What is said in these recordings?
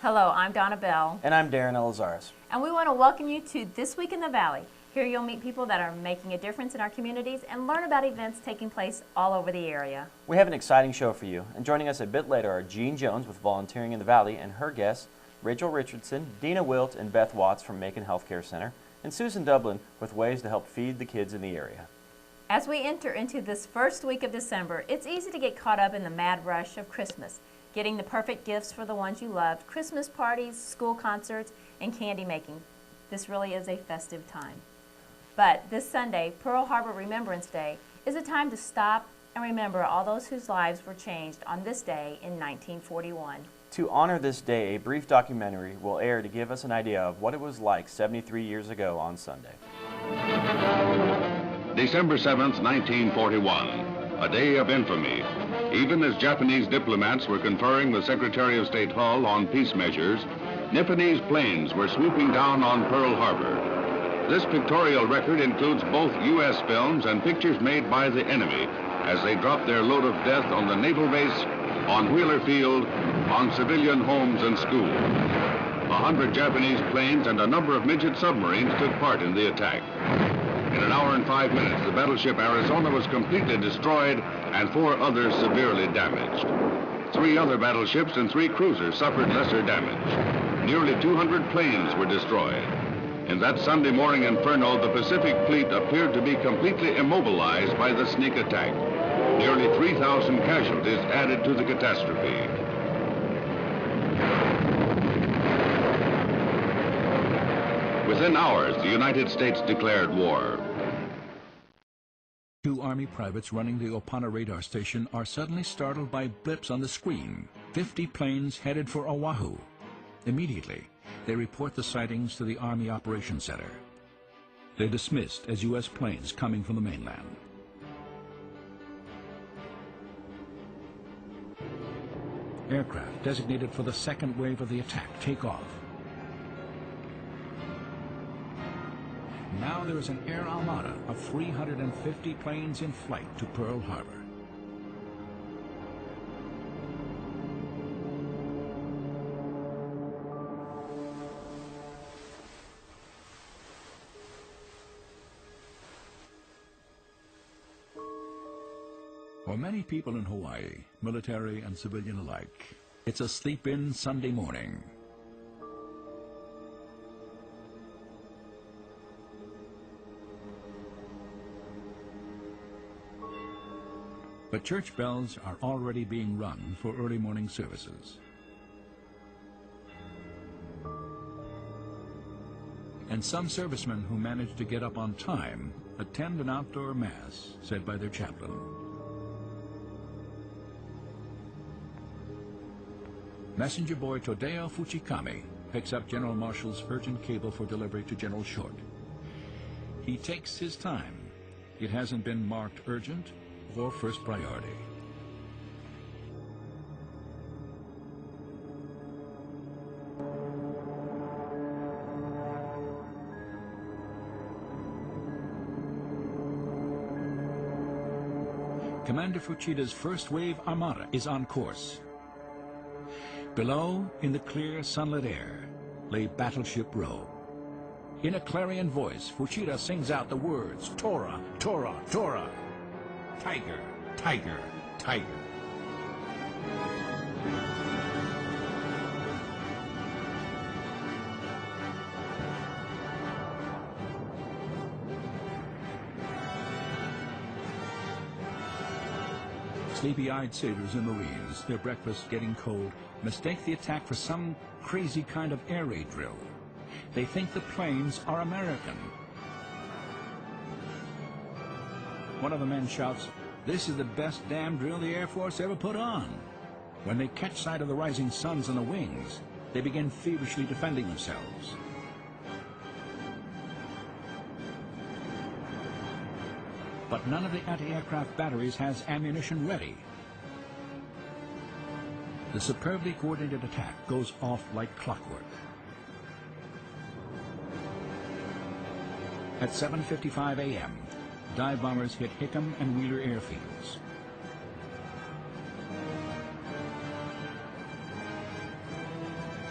Hello, I'm Donna Bell. And I'm Darren Elizaris. And we want to welcome you to This Week in the Valley. Here you'll meet people that are making a difference in our communities and learn about events taking place all over the area. We have an exciting show for you. And joining us a bit later are Jean Jones with Volunteering in the Valley and her guests, Rachel Richardson, Dina Wilt, and Beth Watts from Macon Healthcare Center, and Susan Dublin with ways to help feed the kids in the area. As we enter into this first week of December, it's easy to get caught up in the mad rush of Christmas, getting the perfect gifts for the ones you loved, Christmas parties, school concerts, and candy making. This really is a festive time. But this Sunday, Pearl Harbor Remembrance Day, is a time to stop and remember all those whose lives were changed on this day in 1941. To honor this day, a brief documentary will air to give us an idea of what it was like 73 years ago on Sunday. December 7th, 1941, a day of infamy. Even as Japanese diplomats were conferring with Secretary of State Hull on peace measures, Nipponese planes were swooping down on Pearl Harbor. This pictorial record includes both U.S. films and pictures made by the enemy as they dropped their load of death on the naval base, on Wheeler Field, on civilian homes and schools. 100 Japanese planes and a number of midget submarines took part in the attack. In an hour and 5 minutes, the battleship Arizona was completely destroyed and 4 others severely damaged. 3 other battleships and 3 cruisers suffered lesser damage. Nearly 200 planes were destroyed. In that Sunday morning inferno, the Pacific Fleet appeared to be completely immobilized by the sneak attack. Nearly 3,000 casualties added to the catastrophe. Within hours, the United States declared war. 2 Army privates running the Opana radar station are suddenly startled by blips on the screen. 50 planes headed for Oahu. Immediately, they report the sightings to the Army Operations Center. They're dismissed as U.S. planes coming from the mainland. Aircraft designated for the second wave of the attack take off. Now there is an air armada of 350 planes in flight to Pearl Harbor. For many people in Hawaii, military and civilian alike, it's a sleep-in Sunday morning. But church bells are already being rung for early morning services. And some servicemen who manage to get up on time attend an outdoor mass said by their chaplain. Messenger boy Todeo Fuchikami picks up General Marshall's urgent cable for delivery to General Short. He takes his time. It hasn't been marked urgent or first priority. Commander Fuchida's first wave armada is on course. Below, in the clear, sunlit air, lay Battleship Row. In a clarion voice, Fuchida sings out the words, Tora, Tora, Tora. Tiger, tiger, tiger. Sleepy-eyed sailors and Marines, their breakfast getting cold, mistake the attack for some crazy kind of air raid drill. They think the planes are American. One of the men shouts, "This is the best damn drill the Air Force ever put on." When they catch sight of the rising suns on the wings, they begin feverishly defending themselves. But none of the anti-aircraft batteries has ammunition ready. The superbly coordinated attack goes off like clockwork. At 7:55 a.m., dive bombers hit Hickam and Wheeler airfields.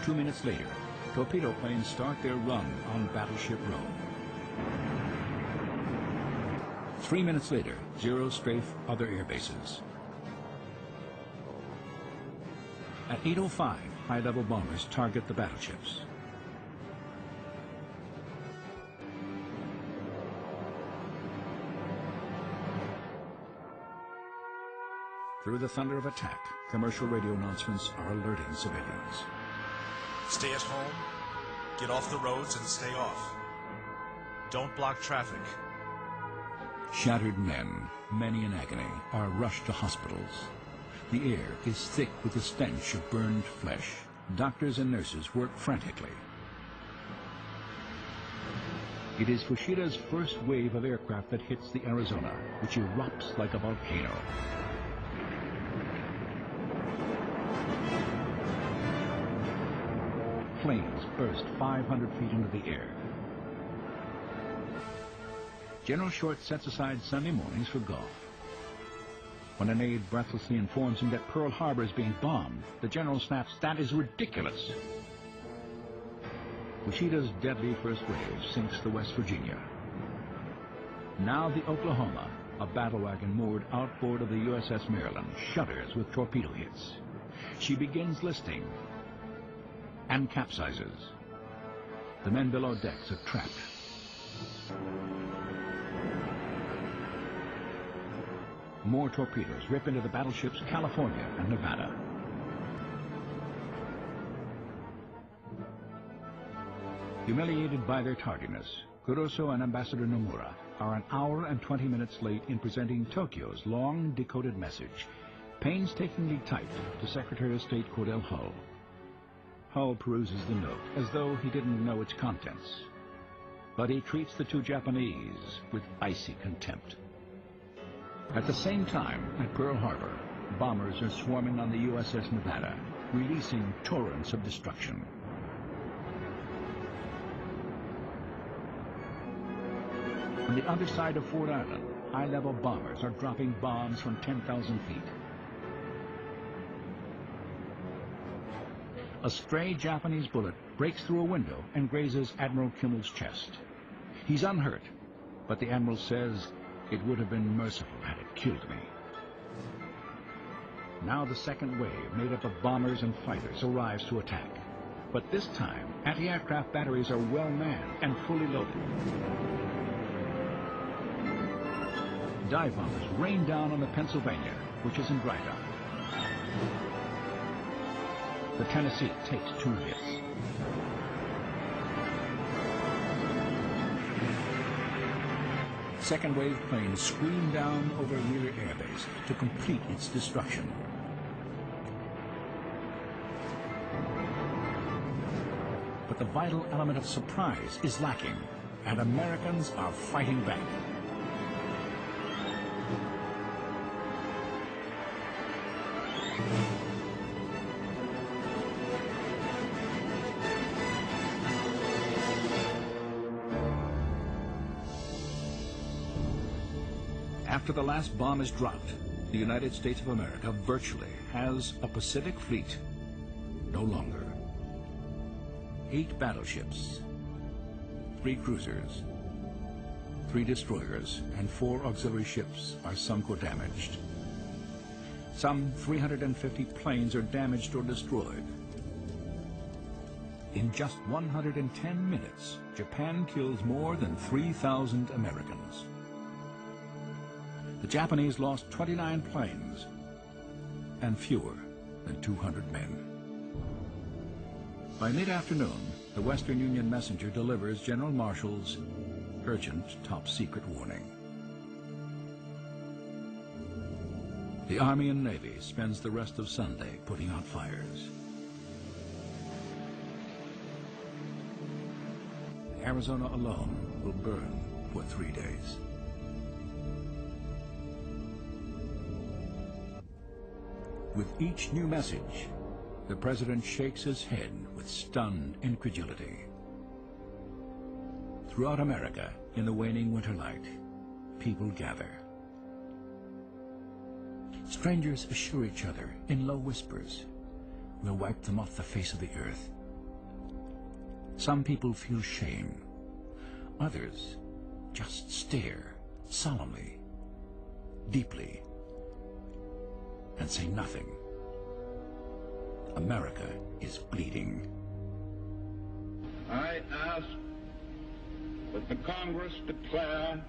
2 minutes later, torpedo planes start their run on Battleship Row. 3 minutes later, Zero strafe other air bases. At 8:05, high-level bombers target the battleships. Through the thunder of attack, commercial radio announcements are alerting civilians. Stay at home, get off the roads and stay off. Don't block traffic. Shattered men, many in agony, are rushed to hospitals. The air is thick with the stench of burned flesh. Doctors and nurses work frantically. It is Fushida's first wave of aircraft that hits the Arizona, which erupts like a volcano. Planes burst 500 feet into the air. General Short sets aside Sunday mornings for golf. When an aide breathlessly informs him that Pearl Harbor is being bombed, the general snaps, "That is ridiculous." Fushida's deadly first wave sinks the West Virginia. Now the Oklahoma, a battle wagon moored outboard of the USS Maryland, shudders with torpedo hits. She begins listing and capsizes. The men below decks are trapped. More torpedoes rip into the battleships California and Nevada. Humiliated by their tardiness, Kuroso and Ambassador Nomura are an hour and 20 minutes late in presenting Tokyo's long decoded message, painstakingly typed to Secretary of State Cordell Hull. Hull peruses the note as though he didn't know its contents, but he treats the two Japanese with icy contempt. At the same time, at Pearl Harbor, bombers are swarming on the USS Nevada, releasing torrents of destruction. On the other side of Ford Island, high-level bombers are dropping bombs from 10,000 feet. A stray Japanese bullet breaks through a window and grazes Admiral Kimmel's chest. He's unhurt, but the Admiral says, "It would have been merciful had it killed me." Now the second wave, made up of bombers and fighters, arrives to attack. But this time, anti-aircraft batteries are well manned and fully loaded. Dive bombers rain down on the Pennsylvania, which is in dry dock. The Tennessee takes 2 hits. Second wave planes scream down over Wheeler Air Base to complete its destruction. But the vital element of surprise is lacking, and Americans are fighting back. After the last bomb is dropped, the United States of America virtually has a Pacific fleet no longer. 8 battleships, 3 cruisers, 3 destroyers, and 4 auxiliary ships are sunk or damaged. Some 350 planes are damaged or destroyed. In just 110 minutes, Japan kills more than 3,000 Americans. The Japanese lost 29 planes and fewer than 200 men. By mid-afternoon, the Western Union messenger delivers General Marshall's urgent top-secret warning. The Army and Navy spends the rest of Sunday putting out fires. The Arizona alone will burn for 3 days. With each new message, the president shakes his head with stunned incredulity. Throughout America, in the waning winter light, people gather. Strangers assure each other in low whispers, "We'll wipe them off the face of the earth. Some people feel shame. Others just stare solemnly, deeply, and say nothing. America is bleeding. I ask that the Congress declare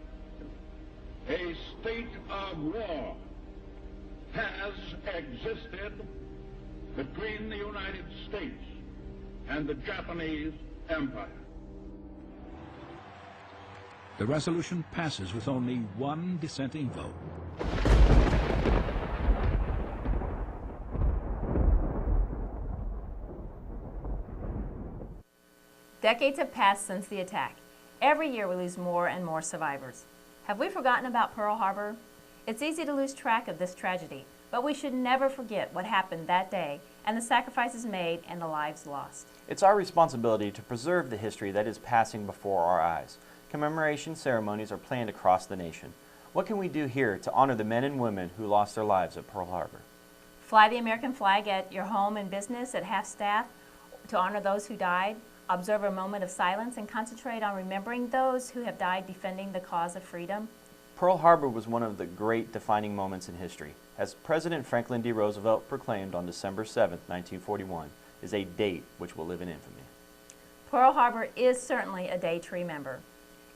a state of war has existed between the United States and the Japanese Empire. The resolution passes with only one dissenting vote. Decades have passed since the attack. Every year we lose more and more survivors. Have we forgotten about Pearl Harbor? It's easy to lose track of this tragedy, but we should never forget what happened that day and the sacrifices made and the lives lost. It's our responsibility to preserve the history that is passing before our eyes. Commemoration ceremonies are planned across the nation. What can we do here to honor the men and women who lost their lives at Pearl Harbor? Fly the American flag at your home and business at half-staff to honor those who died. Observe a moment of silence and concentrate on remembering those who have died defending the cause of freedom. Pearl Harbor was one of the great defining moments in history. As President Franklin D. Roosevelt proclaimed on December 7, 1941, is a date which will live in infamy. Pearl Harbor is certainly a day to remember.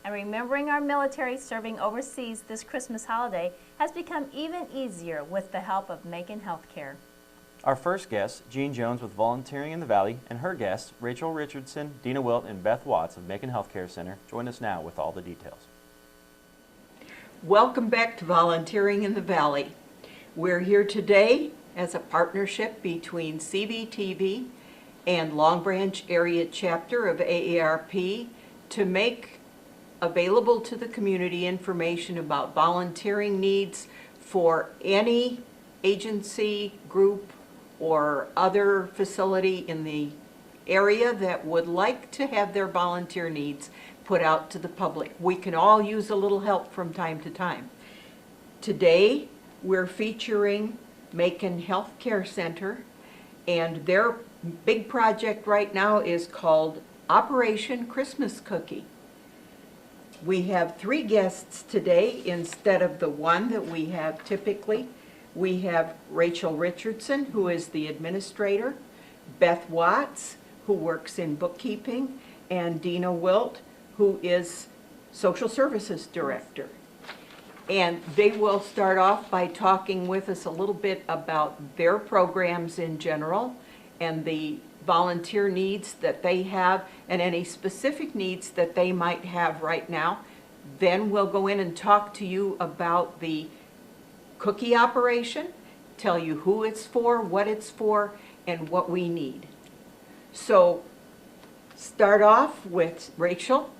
And remembering our military serving overseas this Christmas holiday has become even easier with the help of Macon Healthcare. Our first guest, Jean Jones with Volunteering in the Valley, and her guests, Rachel Richardson, Dina Wilt, and Beth Watts of Macon Healthcare Center, join us now with all the details. Welcome back to Volunteering in the Valley. We're here today as a partnership between CBTV and Long Branch Area Chapter of AARP to make available to the community information about volunteering needs for any agency, group, or other facility in the area that would like to have their volunteer needs put out to the public. We can all use a little help from time to time. Today, we're featuring Macon Healthcare Center, and their big project right now is called Operation Christmas Cookie. We have 3 guests today instead of the one that we have typically. We have Rachel Richardson, who is the administrator, Beth Watts, who works in bookkeeping, and Dina Wilt, who is social services director. And they will start off by talking with us a little bit about their programs in general and the volunteer needs that they have and any specific needs that they might have right now. Then we'll go in and talk to you about the cookie operation, tell you who it's for, what it's for, and what we need. So start off with Rachel.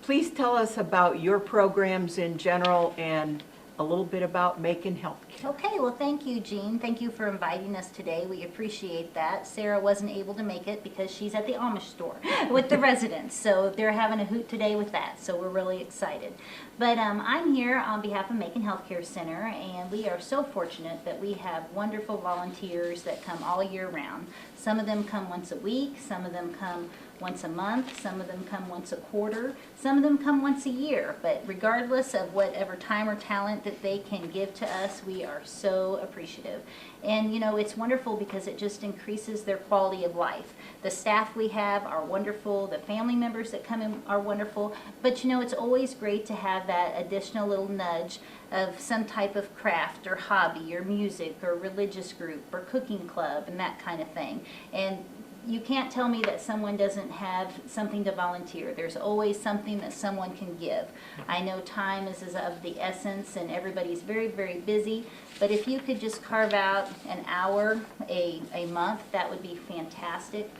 Please tell us about your programs in general and a little bit about Macon Healthcare. Okay, well, thank you, Jean. Thank you for inviting us today. We appreciate that. Sarah wasn't able to make it because she's at the Amish store with the residents, so they're having a hoot today with that, so we're really excited. But I'm here on behalf of Macon Healthcare Center, and we are so fortunate that we have wonderful volunteers that come all year round. Some of them come once a week, some of them come once a month, some of them come once a quarter, some of them come once a year, but regardless of whatever time or talent that they can give to us, we are so appreciative. And you know, it's wonderful because it just increases their quality of life. The staff we have are wonderful, the family members that come in are wonderful, but you know, it's always great to have that additional little nudge of some type of craft or hobby or music or religious group or cooking club and that kind of thing. And you can't tell me that someone doesn't have something to volunteer. There's always something that someone can give. I know time is of the essence and everybody's very, very busy, but if you could just carve out an hour a month, that would be fantastic.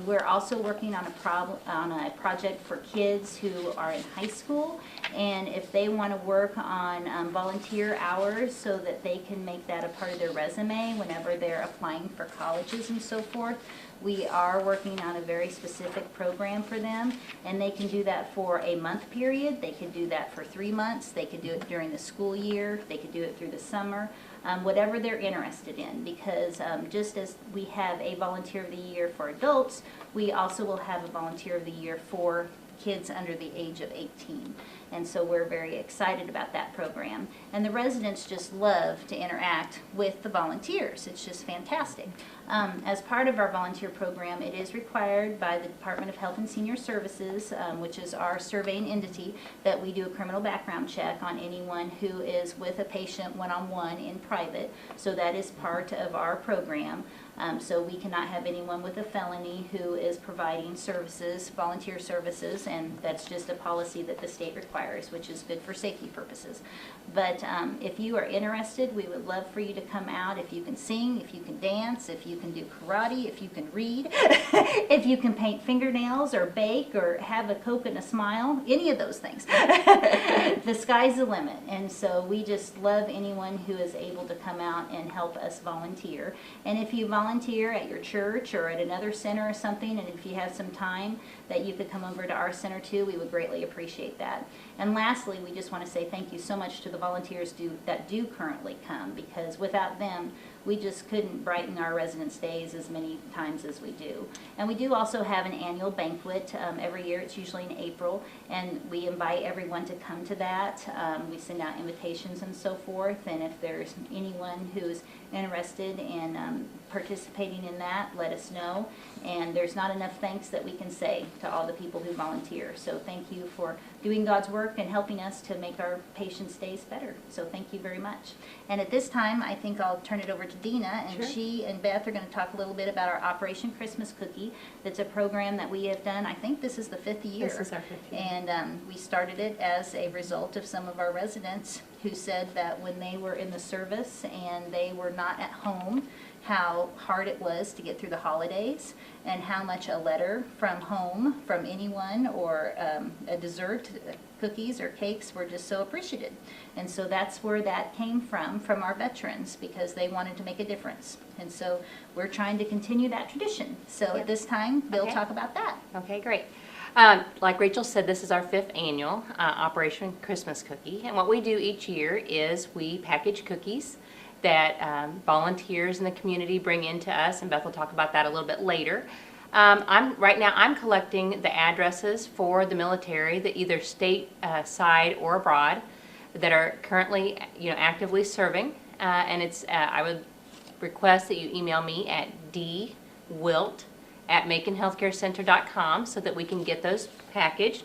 We're also working on a project for kids who are in high school, and if they want to work on volunteer hours so that they can make that a part of their resume whenever they're applying for colleges and so forth, we are working on a very specific program for them, and they can do that for a month period. They could do that for 3 months. They could do it during the school year. They could do it through the summer. whatever they're interested in, because just as we have a Volunteer of the Year for adults, we also will have a Volunteer of the Year for kids under the age of 18. And so we're very excited about that program. And the residents just love to interact with the volunteers. It's just fantastic. As part of our volunteer program, it is required by the Department of Health and Senior Services, which is our surveying entity, that we do a criminal background check on anyone who is with a patient one-on-one in private. So that is part of our program. So we cannot have anyone with a felony who is providing services, volunteer services, and that's just a policy that the state requires, which is good for safety purposes. But if you are interested, we would love for you to come out. If you can sing, if you can dance, if you can do karate, if you can read, if you can paint fingernails or bake or have a Coke and a smile, any of those things. The sky's the limit. And so we just love anyone who is able to come out and help us volunteer. And if you volunteer at your church or at another center or something, and if you have some time that you could come over to our center too, we would greatly appreciate that. And lastly, we just want to say thank you so much to the volunteers that do currently come, because without them, we just couldn't brighten our residents' days as many times as we do. And we do also have an annual banquet every year. It's usually in April, and we invite everyone to come to that. We send out invitations and so forth, and if there's anyone who's interested in participating in that, let us know. And there's not enough thanks that we can say to all the people who volunteer. So thank you for doing God's work and helping us to make our patients' days better. So thank you very much. And at this time, I think I'll turn it over to Dina, and she and Beth are going to talk a little bit about our Operation Christmas Cookie. That's a program that we have done. I think this is the 5th year. This is our 5th year. And we started it as a result of some of our residents who said that when they were in the service and they were not at home, how hard it was to get through the holidays, and how much a letter from home from anyone or a dessert, cookies or cakes, were just so appreciated. And so that's where that came from our veterans, because they wanted to make a difference. And so we're trying to continue that tradition. So at this time, Bill, talk about that. Okay, great. Like Rachel said, this is our 5th annual Operation Christmas Cookie. And what we do each year is we package cookies that volunteers in the community bring into us, and Beth will talk about that a little bit later. Right now I'm collecting the addresses for the military, that either state side or abroad, that are currently actively serving. And it's I would request that you email me at dwilt@maconhealthcarecenter.com so that we can get those packaged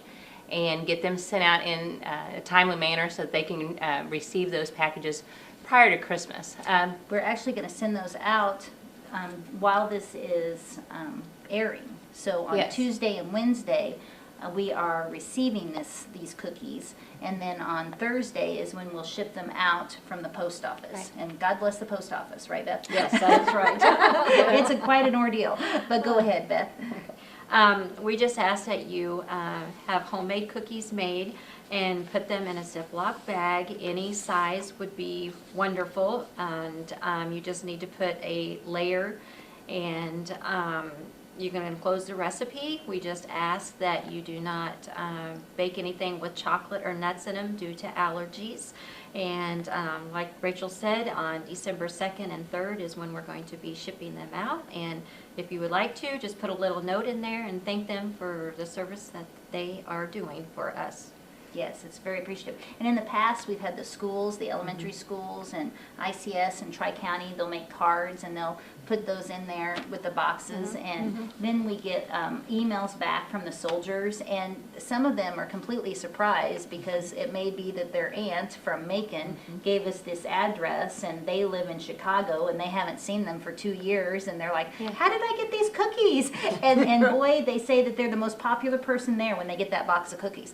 and get them sent out in a timely manner so that they can receive those packages prior to Christmas. We're actually going to send those out while this is airing. So on Tuesday and Wednesday, we are receiving these cookies, and then on Thursday is when we'll ship them out from the post office. Right. And God bless the post office, right, Beth? Yes, that's right. It's quite an ordeal. But go ahead, Beth. We just ask that you have homemade cookies made and put them in a Ziploc bag. Any size would be wonderful, and you just need to put a layer, and you can enclose the recipe. We just ask that you do not bake anything with chocolate or nuts in them due to allergies. And like Rachel said, on December 2nd and 3rd is when we're going to be shipping them out. And if you would like to, just put a little note in there and thank them for the service that they are doing for us. Yes, it's very appreciative. And in the past, we've had the schools, the elementary schools, and ICS and Tri-County, they'll make cards and they'll put those in there with the boxes. And then we get emails back from the soldiers, and some of them are completely surprised because it may be that their aunt from Macon gave us this address, and they live in Chicago, and they haven't seen them for 2 years, and they're like, how did I get these cookies? And boy, they say that they're the most popular person there when they get that box of cookies.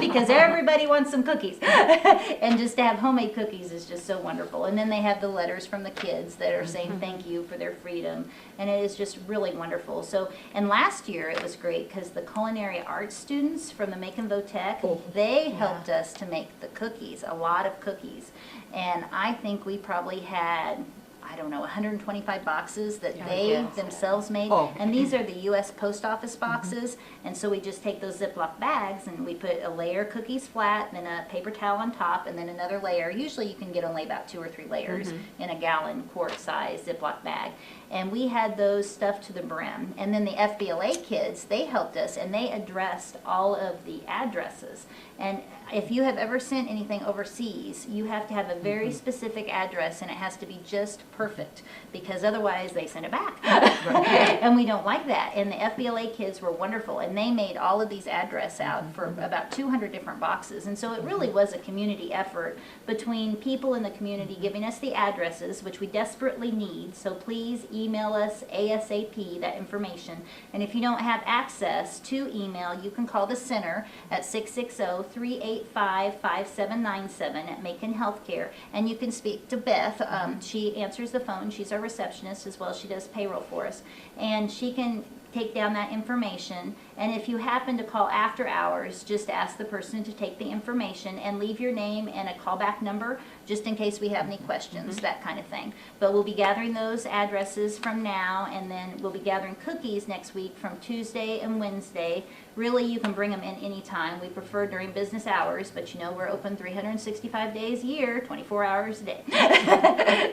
Because everybody wants some cookies. And just to have homemade cookies is just so wonderful. And then they have the letters from the kids that are saying thank you for their freedom. And it is just really wonderful. So, and last year it was great because the culinary arts students from the Macon Votech, they helped us to make the cookies, a lot of cookies. And I think we probably had I don't know, 125 boxes that they yes. themselves made. Oh. And these are the U.S. Post Office boxes. And so we just take those Ziploc bags and we put a layer of cookies flat, then a paper towel on top, and then another layer. Usually you can get only about 2 or 3 layers in a gallon quart size Ziploc bag. And we had those stuffed to the brim. And then the FBLA kids, they helped us and they addressed all of the addresses. And if you have ever sent anything overseas, you have to have a very specific address and it has to be just perfect because otherwise they send it back. And we don't like that. And the FBLA kids were wonderful and they made all of these address out for about 200 different boxes. And so it really was a community effort between people in the community giving us the addresses, which we desperately need. So please email us ASAP that information. And if you don't have access to email, you can call the center at 660-385-5797 at Macon Healthcare. And you can speak to Beth. She answers the phone. She's our receptionist as well. She does payroll for us. And she can take down that information. And if you happen to call after hours, just ask the person to take the information and leave your name and a callback number just in case we have any questions, that kind of thing. But we'll be gathering those addresses from now, and then we'll be gathering cookies next week from Tuesday and Wednesday. Really, you can bring them in any time. We prefer during business hours, but you know we're open 365 days a year, 24 hours a day.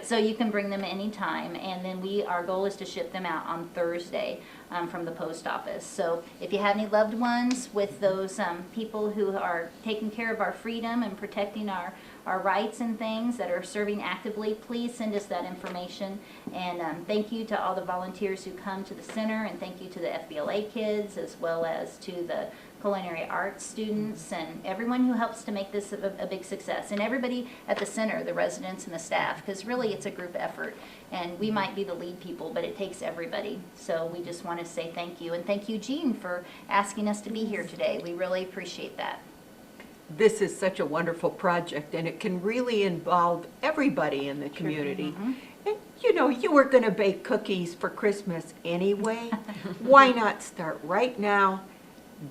So you can bring them any time, and then our goal is to ship them out on Thursday from the post office. So if you have any loved ones with those people who are taking care of our freedom and protecting our rights and things that are serving actively, please send us that information. And thank you to all the volunteers who come to the center, and thank you to the FBLA kids as well as to the culinary arts students and everyone who helps to make this a big success. And everybody at the center, the residents and the staff, because really it's a group effort. And we might be the lead people, but it takes everybody. So we just want to say thank you. And thank you, Jean, for asking us to be here today. We really appreciate that. This is such a wonderful project, and it can really involve everybody in the community. And you know, you were going to bake cookies for Christmas anyway. Why not start right now?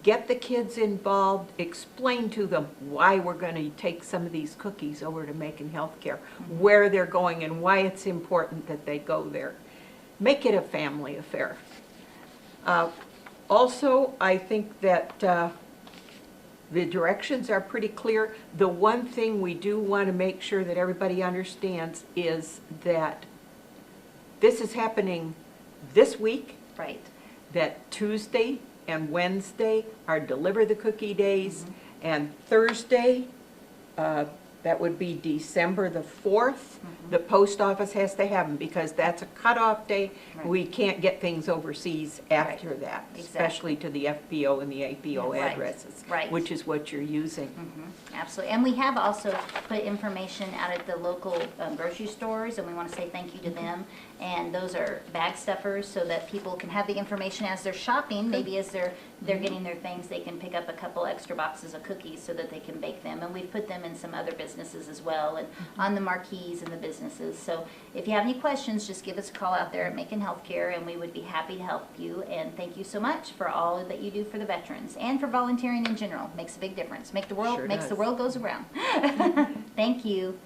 Get the kids involved, explain to them why we're going to take some of these cookies over to Macon Healthcare, where they're going and why it's important that they go there. Make it a family affair. Also, I think that the directions are pretty clear. The one thing we do want to make sure that everybody understands is that this is happening this week. Right. That Tuesday and Wednesday are Deliver the Cookie days, and Thursday, that would be December the 4th, the post office has to have them because that's a cutoff day. Right. We can't get things overseas after that, Exactly. especially to the FBO and the APO Right. addresses, Right. which is what you're using. Absolutely. And we have also put information out at the local grocery stores, and we want to say thank you to them. And those are bag stuffers so that people can have the information as they're shopping. Maybe as they're getting their things, they can pick up a couple extra boxes of cookies so that they can bake them. And we've put them in some other businesses as well, and on the marquees in the businesses. So if you have any questions, just give us a call out there at Macon Healthcare, and we would be happy to help you. And thank you so much for all that you do for the veterans and for volunteering in general. Makes a big difference. Makes the world goes around. Thank you.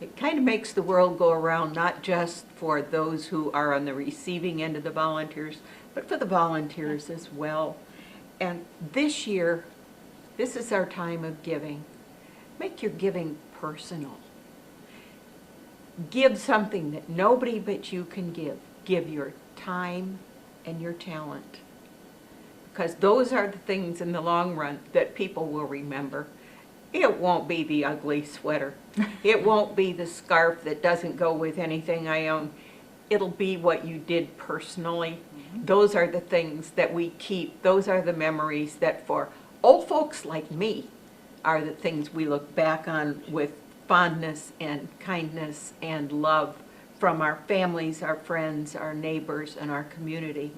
It kind of makes the world go around, not just for those who are on the receiving end of the volunteers, but for the volunteers as well. And this year, this is our time of giving. Make your giving personal. Give something that nobody but you can give. Give your time and your talent. Because those are the things in the long run that people will remember. It won't be the ugly sweater. It won't be the scarf that doesn't go with anything I own. It'll be what you did personally. Those are the things that we keep. Those are the memories that for old folks like me are the things we look back on with fondness and kindness and love from our families, our friends, our neighbors, and our community.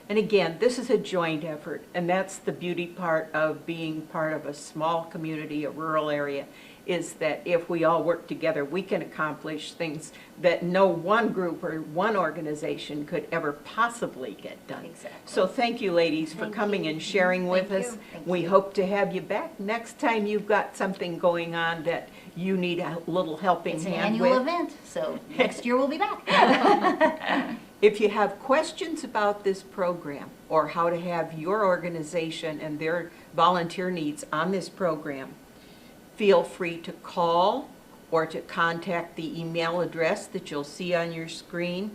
And again, this is a joint effort, and that's the beauty part of being part of a small community, a rural area, is that if we all work together, we can accomplish things that no one group or one organization could ever possibly get done. Exactly. So thank you, ladies, for Thank coming you. and sharing with Thank us. you. Thank We you. hope to have you back next time you've got something going on that you need a little helping It's an hand with. annual event, so next year we'll be back. If you have questions about this program or how to have your organization and their volunteer needs on this program, feel free to call or to contact the email address that you'll see on your screen.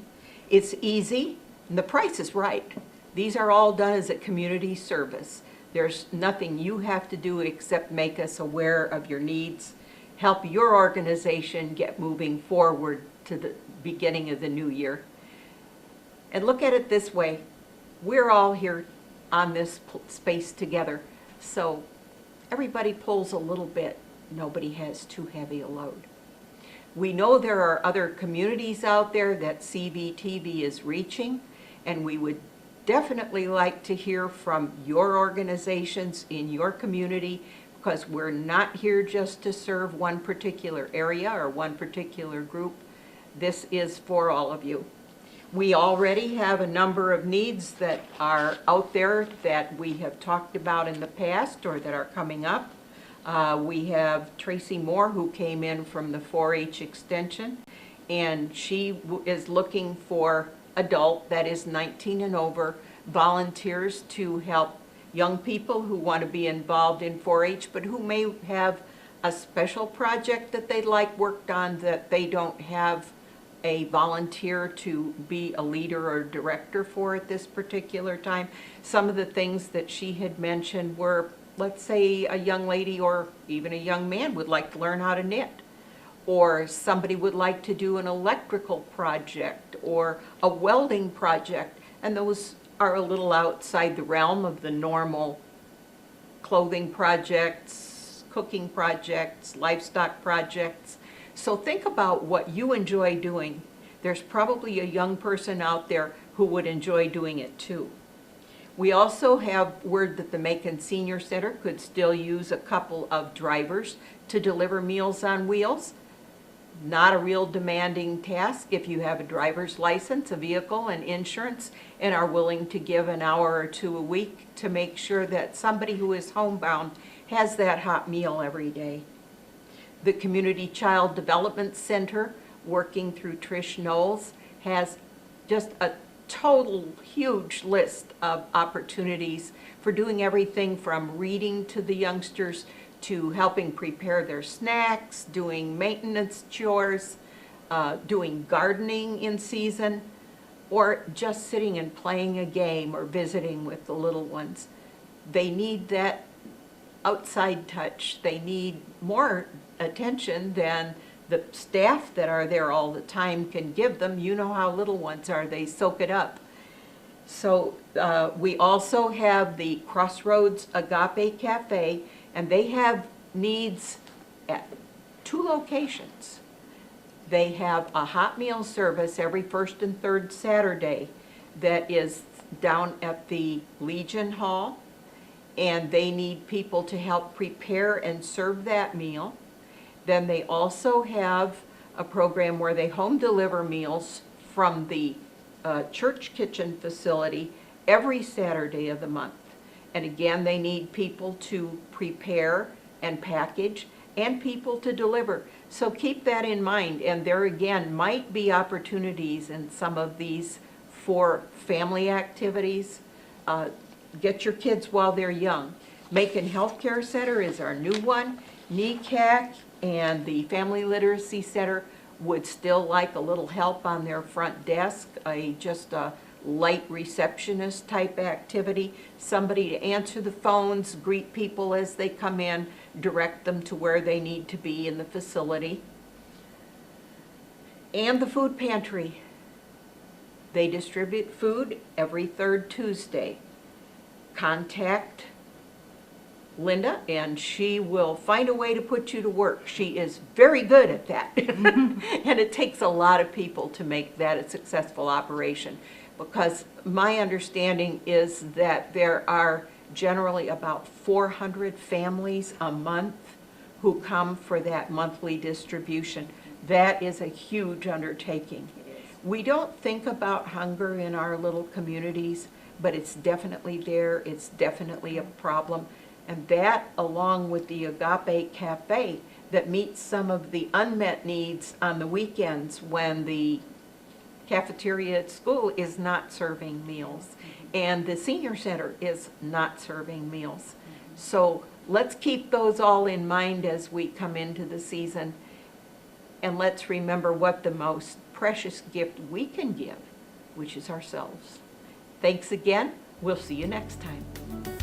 It's easy and the price is right. These are all done as a community service. There's nothing you have to do except make us aware of your needs, help your organization get moving forward to the beginning of the new year. And look at it this way, we're all here on this space together, so everybody pulls a little bit, nobody has too heavy a load. We know there are other communities out there that CVTV is reaching, and we would definitely like to hear from your organizations in your community, because we're not here just to serve one particular area or one particular group. This is for all of you. We already have a number of needs that are out there that we have talked about in the past or that are coming up. We have Tracy Moore, who came in from the 4-H Extension, and she is looking for adult, that is 19 and over, volunteers to help young people who want to be involved in 4-H, but who may have a special project that they'd like worked on that they don't have a volunteer to be a leader or director for at this particular time. Some of the things that she had mentioned were, let's say a young lady or even a young man would like to learn how to knit, or somebody would like to do an electrical project or a welding project, and those are a little outside the realm of the normal clothing projects, cooking projects, livestock projects. So think about what you enjoy doing. There's probably a young person out there who would enjoy doing it too. We also have word that the Macon Senior Center could still use a couple of drivers to deliver Meals on Wheels. Not a real demanding task if you have a driver's license, a vehicle, and insurance, and are willing to give an hour or two a week to make sure that somebody who is homebound has that hot meal every day. The Community Child Development Center, working through Trish Knowles, has just a total huge list of opportunities for doing everything from reading to the youngsters to helping prepare their snacks, doing maintenance chores, doing gardening in season, or just sitting and playing a game or visiting with the little ones. They need that outside touch. They need more attention than the staff that are there all the time can give them. You know how little ones are, they soak it up. So we also have the Crossroads Agape Cafe, and they have needs at 2 locations. They have a hot meal service every first and third Saturday that is down at the Legion Hall, and they need people to help prepare and serve that meal. Then they also have a program where they home deliver meals from the church kitchen facility every Saturday of the month. And again, they need people to prepare and package and people to deliver. So keep that in mind. And there again might be opportunities in some of these for family activities. Get your kids while they're young. Macon Healthcare Center is our new one. NECAC and the Family Literacy Center would still like a little help on their front desk, just a light receptionist type activity, somebody to answer the phones, greet people as they come in, direct them to where they need to be in the facility. And the food pantry. They distribute food every third Tuesday. Contact Linda, and she will find a way to put you to work. She is very good at that. And it takes a lot of people to make that a successful operation, because my understanding is that there are generally about 400 families a month who come for that monthly distribution. That is a huge undertaking. We don't think about hunger in our little communities, but it's definitely there. It's definitely a problem. And that, along with the Agape Cafe, that meets some of the unmet needs on the weekends when the cafeteria at school is not serving meals, and the senior center is not serving meals. So let's keep those all in mind as we come into the season, and let's remember what the most precious gift we can give, which is ourselves. Thanks again. We'll see you next time.